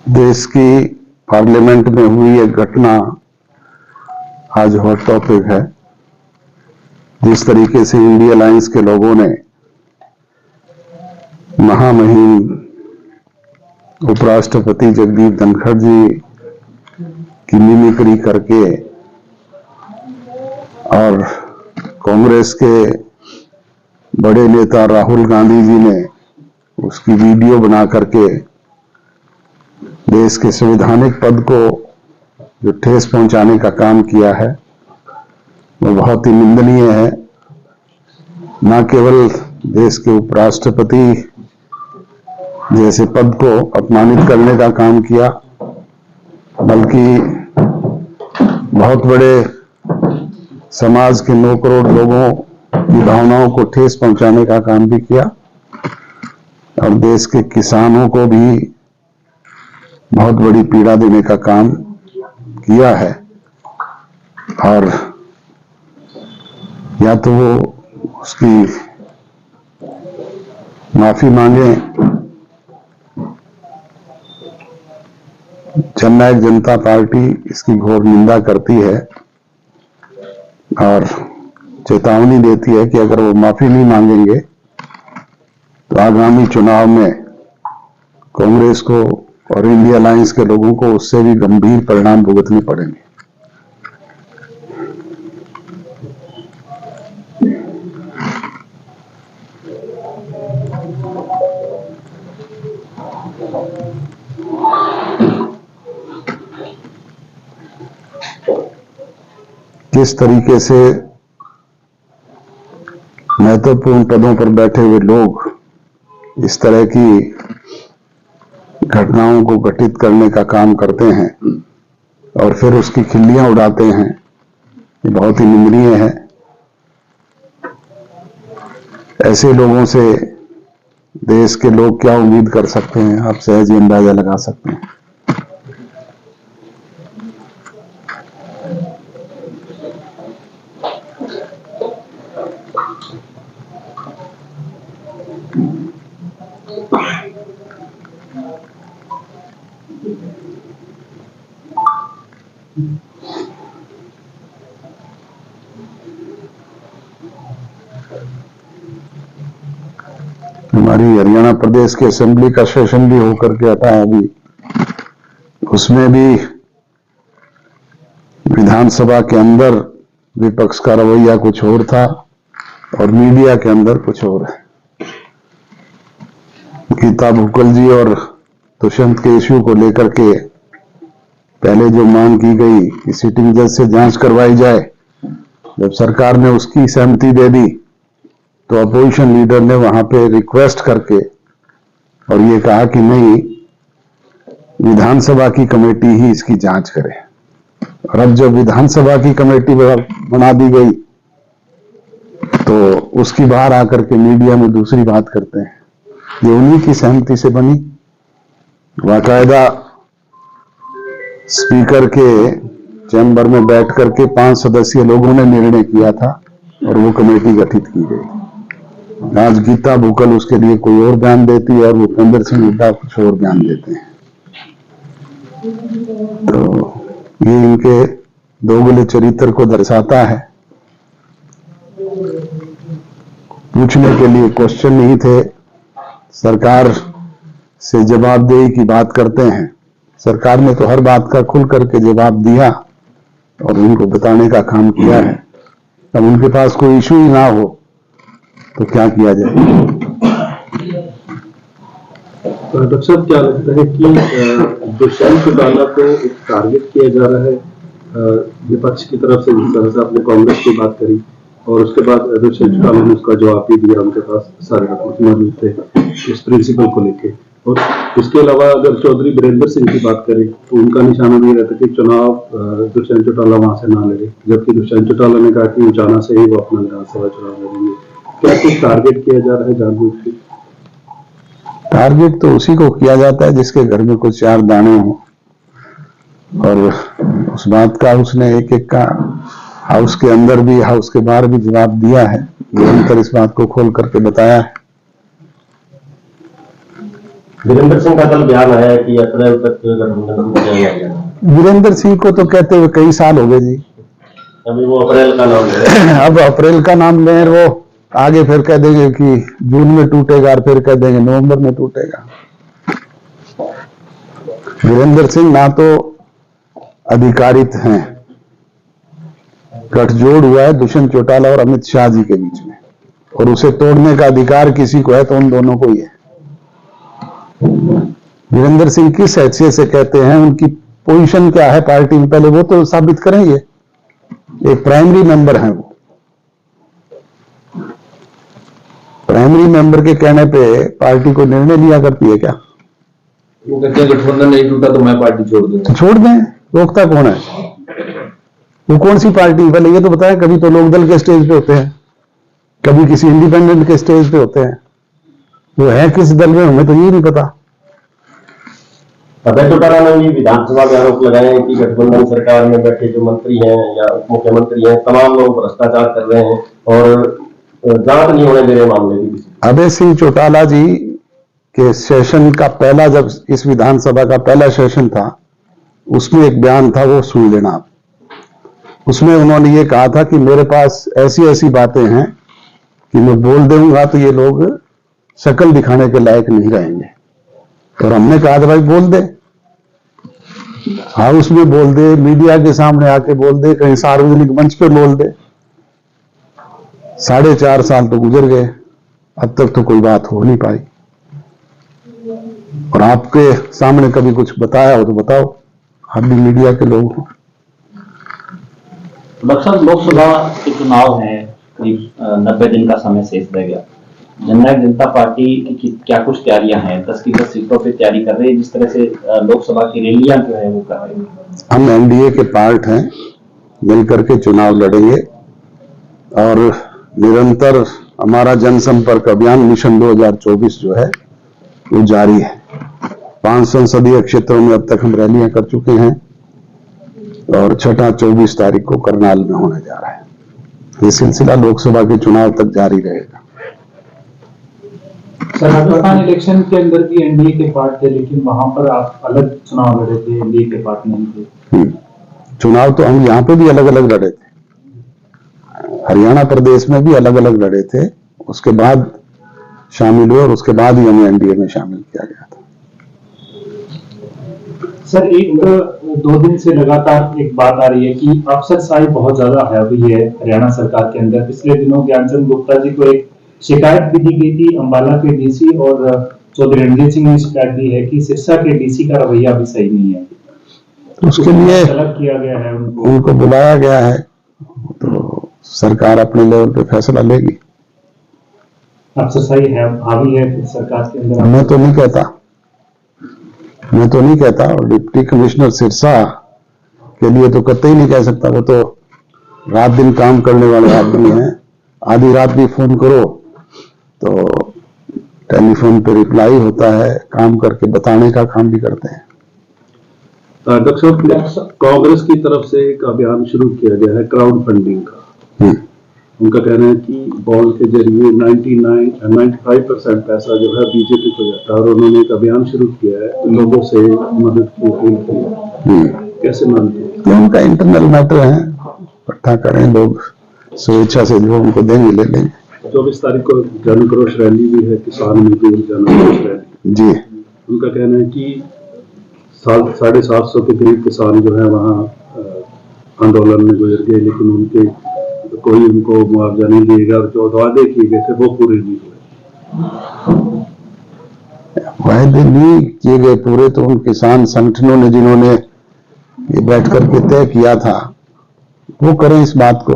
देश की पार्लियामेंट में हुई एक घटना आज हॉट टॉपिक है। जिस तरीके से इंडिया अलायंस के लोगों ने महामहिम उपराष्ट्रपति जगदीप धनखड़ जी की मिमिक्री करके और कांग्रेस के बड़े नेता राहुल गांधी जी ने उसकी वीडियो बना करके देश के संवैधानिक पद को जो ठेस पहुंचाने का काम किया है वो बहुत ही निंदनीय है। न केवल देश के उपराष्ट्रपति जैसे पद को अपमानित करने का काम किया, बल्कि बहुत बड़े समाज के 9 करोड़ लोगों की भावनाओं को ठेस पहुंचाने का काम भी किया और देश के किसानों को भी बहुत बड़ी पीड़ा देने का काम किया है। और या तो वो उसकी माफी मांगे। जननायक जनता पार्टी इसकी घोर निंदा करती है और चेतावनी देती है कि अगर वो माफी नहीं मांगेंगे तो आगामी चुनाव में कांग्रेस को और इंडिया अलायंस के लोगों को उससे भी गंभीर परिणाम भुगतने पड़ेंगे। किस तरीके से महत्वपूर्ण पदों पर बैठे हुए लोग इस तरह की घटनाओं को घटित करने का काम करते हैं और फिर उसकी खिल्लियां उड़ाते हैं, ये बहुत ही निंदनीय है। ऐसे लोगों से देश के लोग क्या उम्मीद कर सकते हैं, आप सहज ही अंदाजा लगा सकते हैं। हमारी हरियाणा प्रदेश की असेंबली का सेशन भी होकर के हटा है अभी, उसमें भी विधानसभा के अंदर विपक्ष का रवैया कुछ और था और मीडिया के अंदर कुछ और है। गीता भुक्कल जी और दुष्यंत के इश्यू को लेकर के पहले जो मांग की गई कि सिटिंग जज से जांच करवाई जाए, जब सरकार ने उसकी सहमति दे दी तो अपोजिशन लीडर ने वहां पे रिक्वेस्ट करके और ये कहा कि नहीं, विधानसभा की कमेटी ही इसकी जांच करे। और अब जब विधानसभा की कमेटी बना दी गई तो उसकी बाहर आकर के मीडिया में दूसरी बात करते हैं। ये उन्हीं की सहमति से बनी। बाकायदा स्पीकर के चैम्बर में बैठ करके 5 सदस्यीय लोगों ने निर्णय किया था और वो कमेटी गठित की गई। आज गीता भुक्कल उसके लिए कोई और बयान देती है और भूपेंद्र सिंह हुड्डा कुछ और बयान देते हैं। तो ये इनके दोगले चरित्र को दर्शाता है। पूछने के लिए क्वेश्चन नहीं थे, सरकार से जवाबदेही की बात करते हैं। सरकार ने तो हर बात का खुल करके जवाब दिया और उनको बताने का काम किया है। अब उनके पास कोई इशू ही ना हो तो क्या किया जाए। डॉक्टर साहब, क्या लगता है कि दुष्यंत चौटाला को एक टारगेट किया जा रहा है विपक्ष की तरफ से? जिस तरह से आपने कांग्रेस की बात करी और उसके बाद दुष्यंत चौटाला ने उसका जवाब भी दिया, उनके पास सारे डॉक्यूमेंट मौजूद थे इस प्रिंसिपल को लेके। और इसके अलावा अगर चौधरी वीरेंद्र सिंह की बात करें तो उनका निशाना भी रहता कि चुनाव दुष्यंत चौटाला वहां से ना लड़े, जबकि दुष्यंत चौटाला ने कहा कि उचाना से ही वो अपना विधानसभा चुनाव लड़ेंगे। क्या कुछ टारगेट किया जा रहा है जानबूझ के? टारगेट तो उसी को किया जाता है जिसके घर में कुछ 4 दाने हों, और उस बात का उसने एक एक का हाउस के अंदर भी हाउस के बाहर भी जवाब दिया है, निरंतर इस बात को खोल करके बताया है। वीरेंद्र सिंह का कल बयान आया है कि अप्रैल तक गठबंधन हो जाएगा। वीरेंद्र सिंह को तो कहते हुए कई साल हो गए जी। अभी वो अप्रैल का नाम ले रहे हैं। अब अप्रैल का नाम लें, वो आगे फिर कह देंगे कि जून में टूटेगा और फिर कह देंगे नवंबर में टूटेगा। वीरेंद्र सिंह ना तो अधिकारित हैं, गठजोड़ हुआ है दुष्यंत चौटाला और अमित शाह जी के बीच में, और उसे तोड़ने का अधिकार किसी को है तो उन दोनों को ही है। वीरेंद्र सिंह किस हैसियत से कहते हैं, उनकी पोजीशन क्या है पार्टी में, पहले वो तो साबित करेंगे। एक प्राइमरी मेंबर हैं वो, प्राइमरी मेंबर के कहने पे पार्टी को निर्णय लिया करती है क्या? वो कहते हैं गठबंधन नहीं टूटा तो मैं पार्टी छोड़ दूंगा। छोड़ दें, रोकता कौन है? वो कौन सी पार्टी? पहले ये तो बताएं। कभी तो लोकदल के स्टेज पे होते हैं, कभी किसी इंडिपेंडेंट के स्टेज पे होते हैं, वो है किस दल में हमें तो ये नहीं पता। अभय चौटाला ने भी विधानसभा में आरोप लगाए हैं कि गठबंधन सरकार में बैठे जो मंत्री हैं या उप मुख्यमंत्री हैं, तमाम लोग भ्रष्टाचार कर रहे हैं और जांच नहीं होने दे रहे मामले की। अभय सिंह चौटाला जी के सेशन का पहला, जब इस विधानसभा का पहला सेशन था, उसमें एक बयान था, वो सुन लेना आप। उसमें उन्होंने ये कहा था कि मेरे पास ऐसी ऐसी बातें हैं कि मैं बोल दूंगा तो ये लोग शक्ल दिखाने के लायक नहीं रहेंगे। और हमने कहा था भाई बोल दे, हाउस में बोल दे, मीडिया के सामने आके बोल दे, कहीं सार्वजनिक मंच पे बोल दे। 4.5 साल तो गुजर गए, अब तक तो कोई बात हो नहीं पाई। और आपके सामने कभी कुछ बताया हो तो बताओ, आप भी मीडिया के लोग हो। डॉक्टर साहब, लोकसभा के चुनाव हैं, करीब 90 दिन का समय शेष रह गया। जननायक जनता पार्टी की क्या कुछ तैयारियां हैं? 10 की 10 सीटों पे तैयारी कर रही है, जिस तरह से लोकसभा की रैलियां जो है वो कर रहे हैं। हम एनडीए के पार्ट हैं, मिलकर के चुनाव लड़ेंगे और निरंतर हमारा जनसंपर्क अभियान मिशन 2024 जो है वो जारी है। 5 संसदीय क्षेत्रों में अब तक हम रैलियां कर चुके हैं और छठा 24 तारीख को करनाल में होने जा रहा है। ये सिलसिला लोकसभा के चुनाव तक जारी रहेगा। सर, राजस्थान इलेक्शन के अंदर भी एनडीए के पार्ट थे, लेकिन वहां पर आप अलग चुनाव लड़े थे, एनडीए के पार्ट नहीं थे। चुनाव तो हम यहाँ पे भी अलग अलग लड़े थे, हरियाणा प्रदेश में भी अलग अलग लड़े थे, उसके बाद शामिल हुए और उसके बाद ही हमें एनडीए में शामिल किया गया था। सर, एक 2 दिन से लगातार एक बात आ रही है कि अफसरशाही बहुत ज्यादा हावी है हरियाणा सरकार के अंदर। पिछले दिनों ज्ञानचंद गुप्ता जी को एक शिकायत भी दी गई थी, अंबाला के डीसी और चौधरी रणजीत सिंह ने शिकायत दी है कि सिरसा के डीसी का रवैया भी सही नहीं है। उसके लिए अलग किया गया है, उनको बुलाया गया है, तो सरकार अपने लेवल पे फैसला लेगी। अफसरशाही है हावी है सरकार के अंदर। मैं तो नहीं कहता और डिप्टी कमिश्नर सिरसा के लिए तो कतई नहीं कह सकता। वो तो रात दिन काम करने वाले आदमी हैं, आधी रात भी फोन करो तो टेलीफोन पे रिप्लाई होता है, काम करके बताने का काम भी करते हैं। डॉक्टर साहब, कांग्रेस की तरफ से एक अभियान शुरू किया गया है क्राउड फंडिंग का। उनका कहना है कि बॉन्ड के जरिए 95% पैसा जो है बीजेपी को जाता है और उन्होंने एक अभियान शुरू किया है लोगों से मदद की अपील की। कैसे मानते हैं? तो उनका इंटरनल मैटर है, इकट्ठा करें लोग, स्वेच्छा से जो उनको देंगे ले लेंगे। 24 तारीख को जनाक्रोश रैली भी है, किसान मजदूर जनाक्रोश रैली जी। उनका कहना है कि 750 के करीब किसान जो है वहाँ आंदोलन में गुजर गए, लेकिन उनके कोई उनको मुआवजा नहीं दिएगा और जो वादे किए गए थे वो पूरे नहीं हुए। वादे नहीं किए गए पूरे तो उन किसान संगठनों ने, जिन्होंने ये बैठ करके तय किया था, वो करें इस बात को।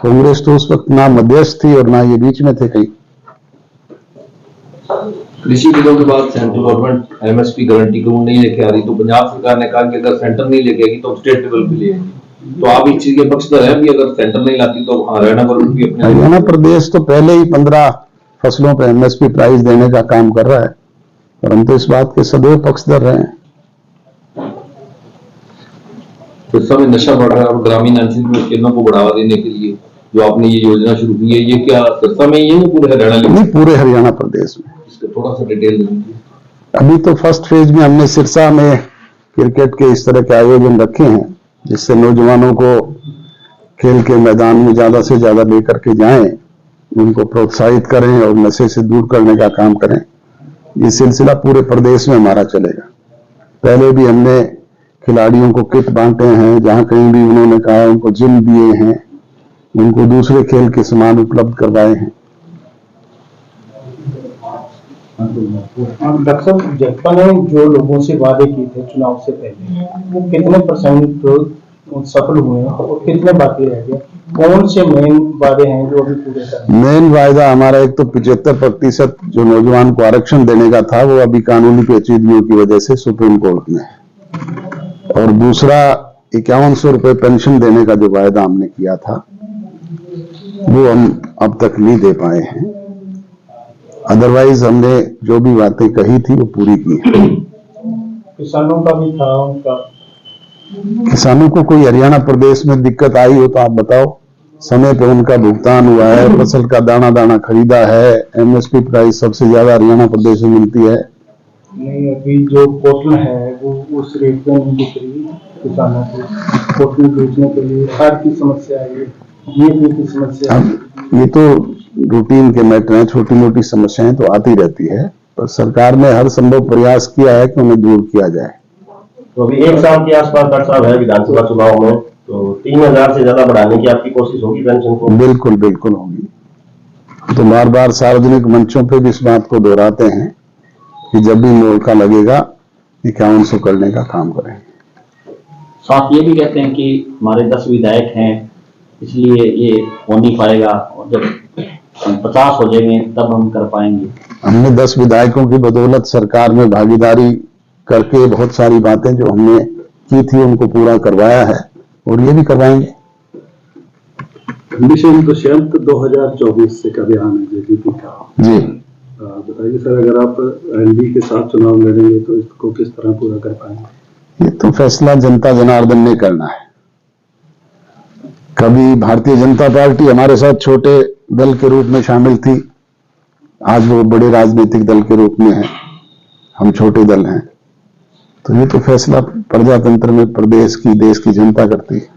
कांग्रेस तो उस वक्त ना मध्यस्थ थी और ना ये बीच में थे कहीं। कृषि बिलों के बाद सेंट्रल गवर्नमेंट एमएसपी गारंटी कानून नहीं लेके आ रही, तो पंजाब सरकार ने कहा कि अगर सेंटर नहीं लेके आएगी तो स्टेट लेवल पे ले आएगी। तो आप इस चीज के पक्षधर हैं भी, अगर सेंटर नहीं लाती तो हरियाणा गवर्नमेंट भी अपने हरियाणा प्रदेश तो पहले ही 15 फसलों पर एमएसपी प्राइस देने का काम कर रहा है और हम तो इस बात के सदैव पक्षधर रहे हैं। तो समय नशा बढ़ रहा है और ग्रामीण अंचल में खेलों को बढ़ावा देने के लिए जो आपने ये योजना शुरू की है, ये क्या सिरसा में ही है पूरे हरियाणा में? नहीं, पूरे हरियाणा प्रदेश में। थोड़ा सा डिटेल दे दीजिए। अभी तो फर्स्ट फेज में हमने सिरसा में क्रिकेट के इस तरह के आयोजन रखे हैं जिससे नौजवानों को खेल के मैदान में ज्यादा से ज्यादा लेकर के जाएं, उनको प्रोत्साहित करें और नशे से दूर करने का काम करें। ये सिलसिला पूरे प्रदेश में हमारा चलेगा। पहले भी हमने खिलाड़ियों को किट बांटे हैं, जहां कहीं भी उन्होंने कहा उनको जिम दिए हैं, उनको दूसरे खेल के सामान उपलब्ध करवाए हैं। डॉक्टर साहब, जगपा ने जो लोगों से वादे किए थे चुनाव से पहले, वो कितने % सफल हुए हैं और कितने बाकी रह गए? कौन से मेन वादे हैं जो अभी पूरे करने हैं? मेन वायदा हमारा एक तो 75% जो नौजवान को आरक्षण देने का था वो अभी कानूनी पेचीदगियों की वजह से सुप्रीम कोर्ट में है, और दूसरा 5100 रुपए पेंशन देने का जो वायदा हमने किया था वो हम अब तक नहीं दे पाए हैं। अदरवाइज हमने जो भी बातें कही थी वो पूरी की है। किसानों का भी था उनका। किसानों को कोई हरियाणा प्रदेश में दिक्कत आई हो तो आप बताओ। समय पे उनका भुगतान हुआ है, फसल का दाना दाना खरीदा है, एमएसपी प्राइस सबसे ज्यादा हरियाणा प्रदेश में मिलती है। नहीं, अभी जो कॉटन है वो उस रेट में नहीं बिक रही किसानों को। कॉटन बेचने के लिए खाद की समस्या है, ये की समस्या है। अब ये तो रूटीन के मैटर हैं, छोटी मोटी समस्याएं तो आती रहती है, पर सरकार ने हर संभव प्रयास किया है कि उन्हें दूर किया जाए। तो अभी 1 साल के आसपास डॉक्टर साहब है विधानसभा चुनाव में, तो 3000 से ज्यादा बढ़ाने की आपकी कोशिश होगी पेंशन को? बिल्कुल बिल्कुल होगी। तो बार बार सार्वजनिक मंचों पे भी इस बात को दोहराते हैं कि जब भी मौका लगेगा 5100 करने का काम करें। साथ ये भी कहते हैं कि हमारे 10 विधायक हैं, इसलिए ये हो नहीं पाएगा, और जब 50 हो जाएंगे तब हम कर पाएंगे। हमने 10 विधायकों की बदौलत सरकार में भागीदारी करके बहुत सारी बातें जो हमने की थी उनको पूरा करवाया है, और ये भी करवाएंगे। मिशन दुष्यंत 2024 से का बयान है जेडीपी का जी, बताइए सर, अगर आप एनडी के साथ चुनाव लड़ेंगे तो इसको किस तरह पूरा कर पाएंगे? ये तो फैसला जनता जनार्दन ने करना है। कभी भारतीय जनता पार्टी हमारे साथ छोटे दल के रूप में शामिल थी, आज वो बड़े राजनीतिक दल के रूप में है, हम छोटे दल हैं। तो ये तो फैसला प्रजातंत्र में प्रदेश की, देश की जनता करती है।